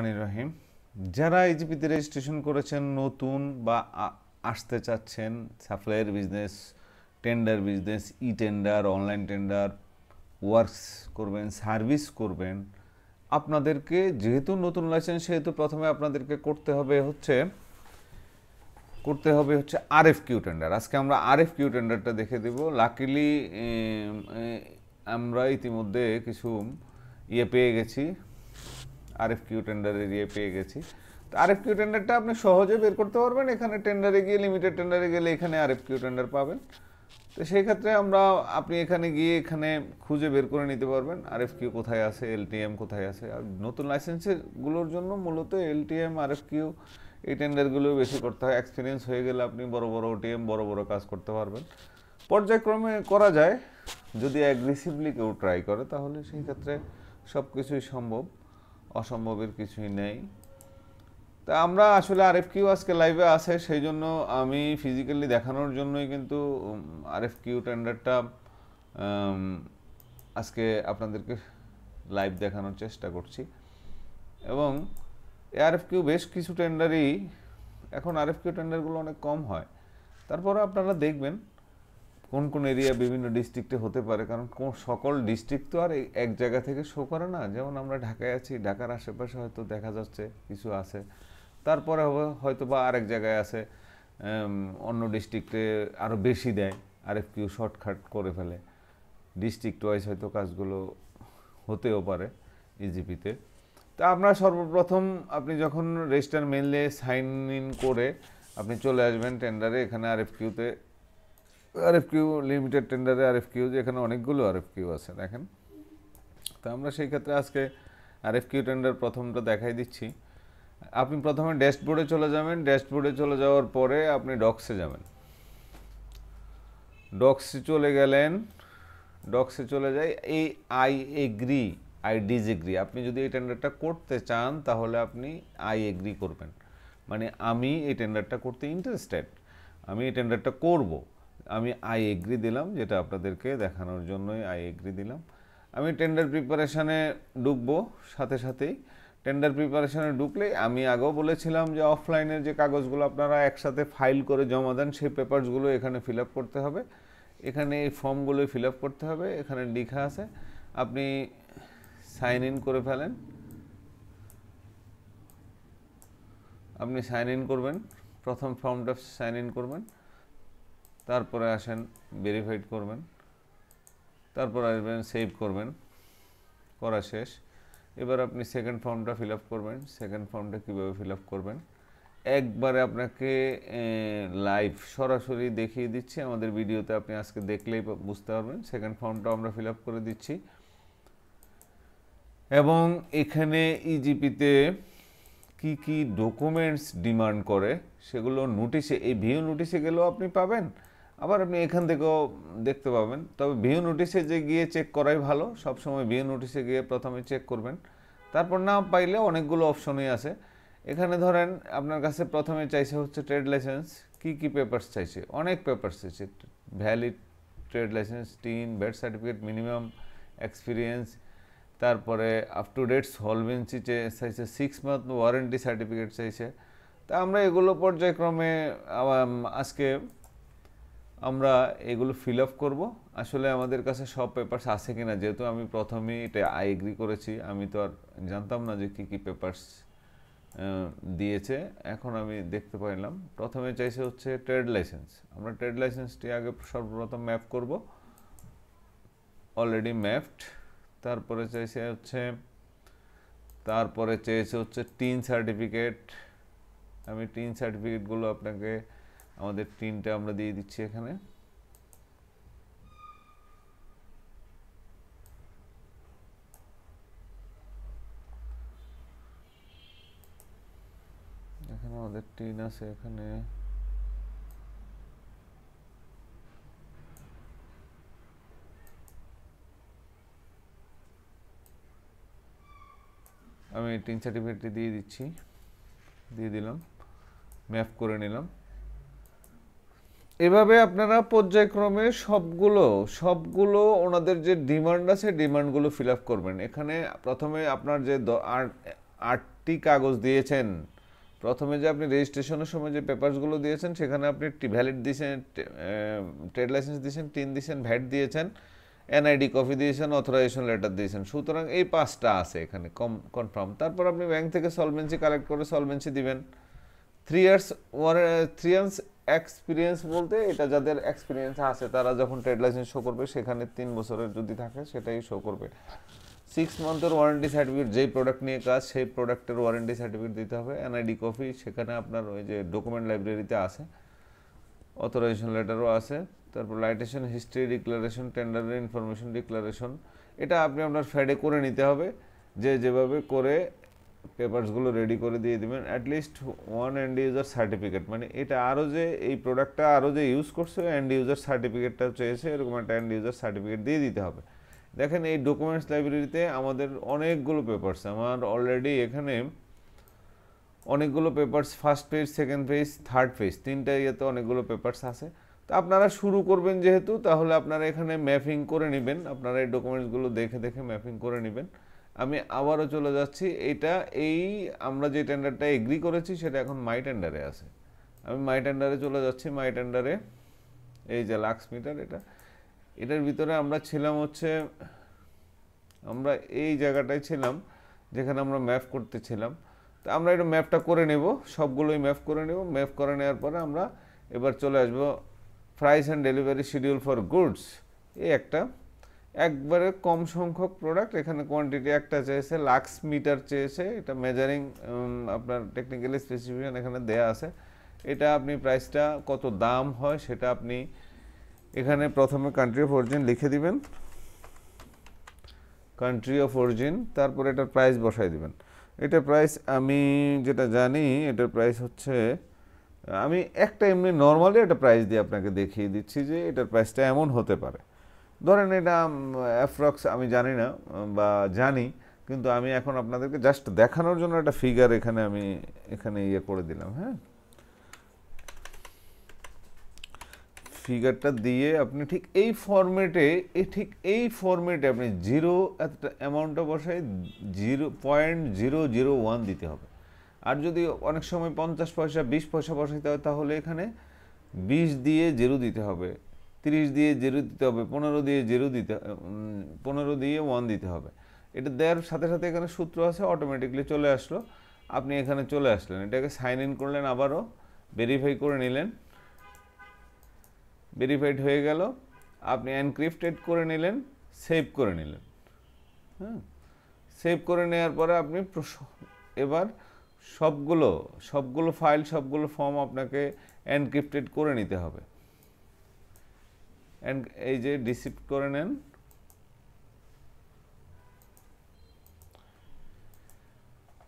রহিম, যারা ইজিপিতে রেজিস্ট্রেশন করেছেন নতুন বা আসতে চাচ্ছেন সাপ্লাইয়ের বিজনেস, টেন্ডার বিজনেস, ই টেন্ডার, অনলাইন টেন্ডার, ওয়ার্কস করবেন, সার্ভিস করবেন, আপনাদেরকে যেহেতু নতুন লাইসেন্স সেহেতু প্রথমে আপনাদেরকে করতে হবে হচ্ছে আরএফকিউ টেন্ডার। আজকে আমরা আরএফকিউ টেন্ডারটা দেখে দেব। লাকিলি আমরা ইতিমধ্যে কিছু পেয়ে গেছি, আরএফকিউ টেন্ডারের পেয়ে গেছি। তো আরএফকিউ টেন্ডারটা আপনি সহজে বের করতে পারবেন। এখানে টেন্ডারে গিয়ে, লিমিটেড টেন্ডারে গেলে এখানে আরএফকিউ টেন্ডার পাবেন। তো সেই ক্ষেত্রে আপনি এখানে গিয়ে এখানে খুঁজে বের করে নিতে পারবেন আরএফকিউ কোথায় আছে, এলটিএম কোথায় আছে। আর নতুন লাইসেন্সগুলোর জন্য মূলত এলটিএম, আরএফকিউ এই টেন্ডারগুলো বেশি করতে হয়। এক্সপিরিয়েন্স হয়ে গেলে আপনি বড় বড় ওটিএম, বড় বড় কাজ করতে পারবেন। পর্যায়ক্রমে করা যায়, যদি অ্যাগ্রেসিভলি কেউ ট্রাই করে তাহলে সেই ক্ষেত্রে সব কিছুই সম্ভব, অসম্ভবের কিছুই নেই। তা আমরা আসলে আরএফকিউ আজকে লাইভে আছে, সেই জন্য আমি ফিজিক্যালি দেখানোর জন্যই কিন্তু আরএফকিউ টেন্ডারটা আজকে আপনাদেরকে লাইভ দেখানোর চেষ্টা করছি। এবং আরএফকিউ বেশ কিছু টেন্ডারই এখন, আরএফকিউ টেন্ডারগুলো অনেক কম হয়, তারপরে আপনারা দেখবেন কোন কোন এরিয়া বিভিন্ন ডিস্ট্রিক্টে হতে পারে, কারণ সকল ডিস্ট্রিক্ট তো আর এক জায়গা থেকে শো করে না। যেমন আমরা ঢাকায় আছি, ঢাকার আশেপাশে হয়তো দেখা যাচ্ছে কিছু আছে, তারপরে হয়তো বা আরেক জায়গায় আছে, অন্য ডিস্ট্রিক্টে আরও বেশি দেয়, আরএফকিউ শর্টকাট করে ফেলে। ডিস্ট্রিক্ট ওয়াইজ হয়তো কাজগুলো হতেও পারে ইজিপিতে। তা আমরা সর্বপ্রথম, আপনি যখন রেজিস্টার মেইলে সাইন ইন করে আপনি চলে আসবেন টেন্ডারে, এখানে আরএফকিউতে, আরএফকিউ লিমিটেড টেন্ডারে আরএফকিউ, এখানে অনেকগুলো আরএফকিউ আছে দেখেন। তো আমরা সেই ক্ষেত্রে আজকে আরএফকিউ টেন্ডার প্রথমটা দেখাই দিচ্ছি। আপনি প্রথমে ড্যাশবোর্ডে চলে যাবেন। ড্যাশবোর্ডে চলে যাওয়ার পরে আপনি ডক্সে যাবেন। ডক্সে চলে গেলেন, ডক্সে চলে যাই, এই আই এগ্রি, আই ডিসএগ্রি। আপনি যদি এই টেন্ডারটা করতে চান তাহলে আপনি আই এগ্রি করবেন, মানে আমি এই টেন্ডারটা করতে ইন্টারেস্টেড, আমি এই টেন্ডারটা করব, আমি আই এগ্রি দিলাম, যেটা আপনাদেরকে দেখানোর জন্যই আই এগ্রি দিলাম। আমি টেন্ডার প্রিপারেশানে ঢুকবো। সাথে সাথেই টেন্ডার প্রিপারেশানে ঢুকলেই, আমি আগেও বলেছিলাম যে অফলাইনের যে কাগজগুলো আপনারা একসাথে ফাইল করে জমা দেন, সেই পেপারসগুলো এখানে ফিল আপ করতে হবে। এখানে এই ফর্মগুলোই ফিল আপ করতে হবে। এখানে লেখা আছে, আপনি সাইন ইন করে ফেলেন। আপনি সাইন ইন করবেন, প্রথম ফর্মটা সাইন ইন করবেন, তারপরে আসেন ভেরিফাইড করবেন, তারপর আসবেন সেভ করবেন, করা শেষ। এবার আপনি সেকেন্ড ফর্মটা ফিল আপ করবেন। সেকেন্ড ফর্মটা কীভাবে ফিল আপ করবেন একবারে আপনাকে লাইভ সরাসরি দেখিয়ে দিচ্ছি আমাদের ভিডিওতে, আপনি আজকে দেখলেই বুঝতে পারবেন। সেকেন্ড ফর্মটা আমরা ফিল আপ করে দিচ্ছি। এবং এখানে ইজিপিতে কি কি ডকুমেন্টস ডিমান্ড করে সেগুলো নোটিশে, এই ভিউ নোটিশে গেলেও আপনি পাবেন, আবার আপনি এখান থেকেও দেখতে পাবেন। তবে ভিউ নোটিশে যে গিয়ে চেক করাই ভালো, সবসময় ভিউ নোটিশে গিয়ে প্রথমে চেক করবেন। তারপর না পাইলে অনেকগুলো অপশনই আছে। এখানে ধরেন আপনার কাছে প্রথমে চাইছে হচ্ছে ট্রেড লাইসেন্স, কি কি পেপারস চাইছে, অনেক পেপারস চাইছে, valid trade licence, tin, VAT certificate, minimum experience, তারপরে আপ টু ডেট সলভেন্সি চাইছে, 6 মান্থ ওয়ারেন্টি সার্টিফিকেট চাইছে। তা আমরা এগুলো পর্যায়ক্রমে আজকে আমরা এগুলো ফিল আপ করবো। আসলে আমাদের কাছে সব পেপারস আছে কিনা, যেহেতু আমি প্রথমেই এটা আই এগ্রি করেছি, আমি তো আর জানতাম না যে কী কী পেপারস দিয়েছে। এখন আমি দেখতে পাইলাম প্রথমে চাইছে হচ্ছে ট্রেড লাইসেন্স। আমরা ট্রেড লাইসেন্সটি আগে সর্বপ্রথম ম্যাপ করব, অলরেডি ম্যাপড। তারপরে চেয়েছে হচ্ছে টিন সার্টিফিকেট। আমি টিন সার্টিফিকেটগুলো আপনাকে, আমাদের টিনটা আমরা দিয়ে দিচ্ছি এখানে। এখানে আমাদের টিন আছে, এখানে আমি টিন সার্টিফিকেটটি দিয়ে দিলাম, ম্যাপ করে নিলাম। এভাবে আপনারা পর্যায়ক্রমে সবগুলো ওনাদের যে ডিমান্ড আছে ডিমান্ডগুলো ফিল আপ করবেন। এখানে প্রথমে আপনার যে চারটি কাগজ দিয়েছেন। প্রথমে যে আপনি রেজিস্ট্রেশনের সময় যে পেপারসগুলো দিয়েছেন সেখানে আপনি ভ্যালিড দিয়েছেন, ট্রেড লাইসেন্স দিয়েছেন, টিন দিয়েছেন, ভ্যাট দিয়েছেন, এনআইডি কপি দিয়েছেন, অথরাইজেশন লেটার দিয়েছেন। সুতরাং এই 5টা আছে এখানে কনফার্ম। তারপর আপনি ব্যাংক থেকে সলভেন্সি কালেক্ট করে সলভেন্সি দিবেন। 3 ইয়ার্স এক্সপিরিয়েন্স বলতে এটা যাদের এক্সপিরিয়েন্স আছে তারা যখন ট্রেড লাইসেন্স শো করবে সেখানে 3 বছরের যদি থাকে সেটাই শো করবে। 6 মান্থের ওয়ারেন্টি সার্টিফিকেট, যেই প্রোডাক্ট নিয়ে কাজ সেই প্রোডাক্টের ওয়ারেন্টি সার্টিফিকেট দিতে হবে। এনআইডি কপি সেখানে আপনার ওই যে ডকুমেন্ট লাইব্রেরিতে আছে, অথরাইজেশন লেটারও আছে। তারপর লাইটেশন হিস্ট্রি ডিক্লারেশন, টেন্ডারের ইনফরমেশন ডিক্লারেশন, এটা আপনি আপনার ফ্যাডে করে নিতে হবে। যেভাবে করে পেপারসগুলো রেডি করে দিয়ে দেবেন। অ্যাটলিস্ট 1 এন্ড ইউজার সার্টিফিকেট, মানে এটা আরও যে এই প্রোডাক্টটা আরও যে ইউজ করছে এন্ড ইউজার সার্টিফিকেটটা চেয়েছে, এরকম একটা এন্ড ইউজার সার্টিফিকেট দিয়ে দিতে হবে। দেখেন এই ডকুমেন্টস লাইব্রেরিতে আমাদের অনেকগুলো পেপারস, আমার অলরেডি এখানে অনেকগুলো papers, first page, second page, third page, 3টা ইয়েতে অনেকগুলো পেপারস আছে। তো আপনারা শুরু করবেন যেহেতু, তাহলে আপনারা এখানে ম্যাপিং করে নেবেন, আপনারা এই ডকুমেন্টসগুলো দেখে দেখে ম্যাপিং করে নেবেন। আমি আবারও চলে যাচ্ছি, এই আমরা যে টেন্ডারটা এগ্রি করেছি সেটা এখন মাই টেন্ডারে আছে। আমি মাই টেন্ডারে চলে যাচ্ছি। মাই টেন্ডারে এই যে লাক্স মিটার, এটার ভিতরে আমরা ছিলাম হচ্ছে, আমরা এই জায়গাটায় ছিলাম যেখানে আমরা ম্যাপ করতেছিলাম। তো আমরা এটা ম্যাপটা করে নেব, সবগুলোই ম্যাপ করে নেব। ম্যাপ করে নেওয়ার পরে আমরা এবার চলে আসব price and delivery schedule for goods. এই একবারে কম সংখ্যক প্রোডাক্ট, এখানে কোয়ান্টিটি একটা চেয়েছে, লাক্স মিটার চেয়েছে, এটা মেজারিং আপনার টেকনিক্যালি স্পেসিফিকেশন এখানে দেয়া আছে। এটা আপনি প্রাইসটা কত দাম হয় সেটা আপনি এখানে প্রথমে কান্ট্রি অফ অরিজিন লিখে দিবেন, কান্ট্রি অফ অরিজিন, তারপর এটার প্রাইস বসাই দিবেন। এটার প্রাইস আমি যেটা জানি এটার প্রাইস হচ্ছে, আমি একটা এমনি নর্মালি একটা প্রাইস দিয়ে আপনাকে দেখিয়ে দিচ্ছি যে এটার প্রাইসটা এমন হতে পারে। ধরেন এটা অ্যাপ্রক্স আমি জানি না বা জানি, কিন্তু আমি এখন আপনাদেরকে জাস্ট দেখানোর জন্য একটা ফিগার এখানে ইয়ে করে দিলাম। হ্যাঁ, ফিগারটা দিয়ে আপনি ঠিক এই ফরম্যাটে আপনি জিরো অ্যামাউন্টটা বসাই 0.001 দিতে হবে। আর যদি অনেক সময় 50 পয়সা 20 পয়সা বসাইতে হয় তাহলে এখানে 20 দিয়ে 0 দিতে হবে, 30 দিয়ে 0 দিতে হবে, 15 দিয়ে 0 দিতে, 15 দিয়ে 1 দিতে হবে। এটা দেওয়ার সাথে সাথে এখানে সূত্র আছে, অটোমেটিকলি চলে আসলো। আপনি এখানে চলে আসলেন, এটাকে সাইন ইন করলেন, আবারও ভেরিফাই করে নিলেন, ভেরিফাইড হয়ে গেল। আপনি এনক্রিপ্টেড করে নিলেন, সেভ করে নিলেন। হ্যাঁ, সেভ করে নেওয়ার পরে আপনি এবার সবগুলো ফাইল, সবগুলো ফর্ম আপনাকে এনক্রিপ্টেড করে নিতে হবে। এই যে রিসিভ করে নেন,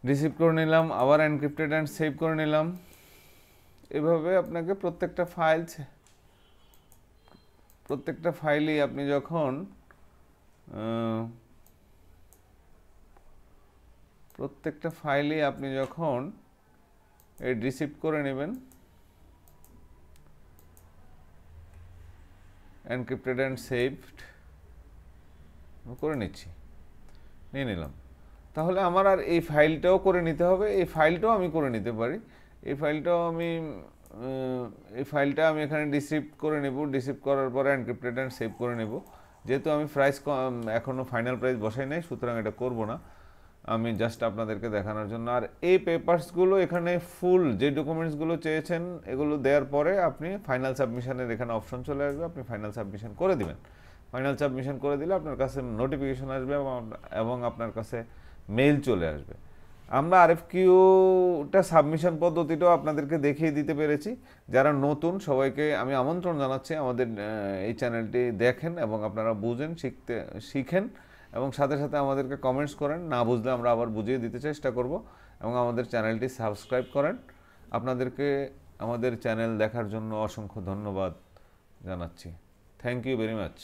রিসিভ করে নিলাম, আবার এনক্রিপ্টেড অ্যান্ড সেভ করে নিলাম। এভাবে আপনাকে প্রত্যেকটা ফাইলই আপনি যখন এই রিসিভ করে নেবেন, এনক্রিপ্টেড অ্যান্ড সেভড করে নিয়ে নিলাম। তাহলে আমার আর এই ফাইলটাও করে নিতে হবে, এই ফাইলটাও আমি করে নিতে পারি। এই ফাইলটা আমি এখানে রিসিভ করে নেব, রিসিভ করার পরে এনক্রিপ্টেড অ্যান্ড সেভ করে নেব। যেহেতু আমি প্রাইস এখনও ফাইনাল প্রাইস বসাই নাই, সুতরাং এটা করব না, আমি জাস্ট আপনাদেরকে দেখানোর জন্য। আর এই পেপারসগুলো এখানে ফুল যে ডকুমেন্টসগুলো চেয়েছেন এগুলো দেওয়ার পরে আপনি ফাইনাল সাবমিশনের এখানে অপশন চলে আসবে, আপনি ফাইনাল সাবমিশন করে দিবেন। ফাইনাল সাবমিশন করে দিলে আপনার কাছে নোটিফিকেশন আসবে এবং আপনার কাছে মেইল চলে আসবে। আমরা আরএফকিউটা সাবমিশন পদ্ধতিটাও আপনাদেরকে দেখিয়ে দিতে পেরেছি। যারা নতুন সবাইকে আমি আমন্ত্রণ জানাচ্ছি আমাদের এই চ্যানেলটি দেখেন এবং আপনারা বুঝেন, শিখেন এবং সাথে সাথে আমাদেরকে কমেন্টস করেন। না বুঝলে আমরা আবার বুঝিয়ে দিতে চেষ্টা করব এবং আমাদের চ্যানেলটি সাবস্ক্রাইব করেন। আপনাদেরকে আমাদের চ্যানেল দেখার জন্য অসংখ্য ধন্যবাদ জানাচ্ছি। Thank you very much.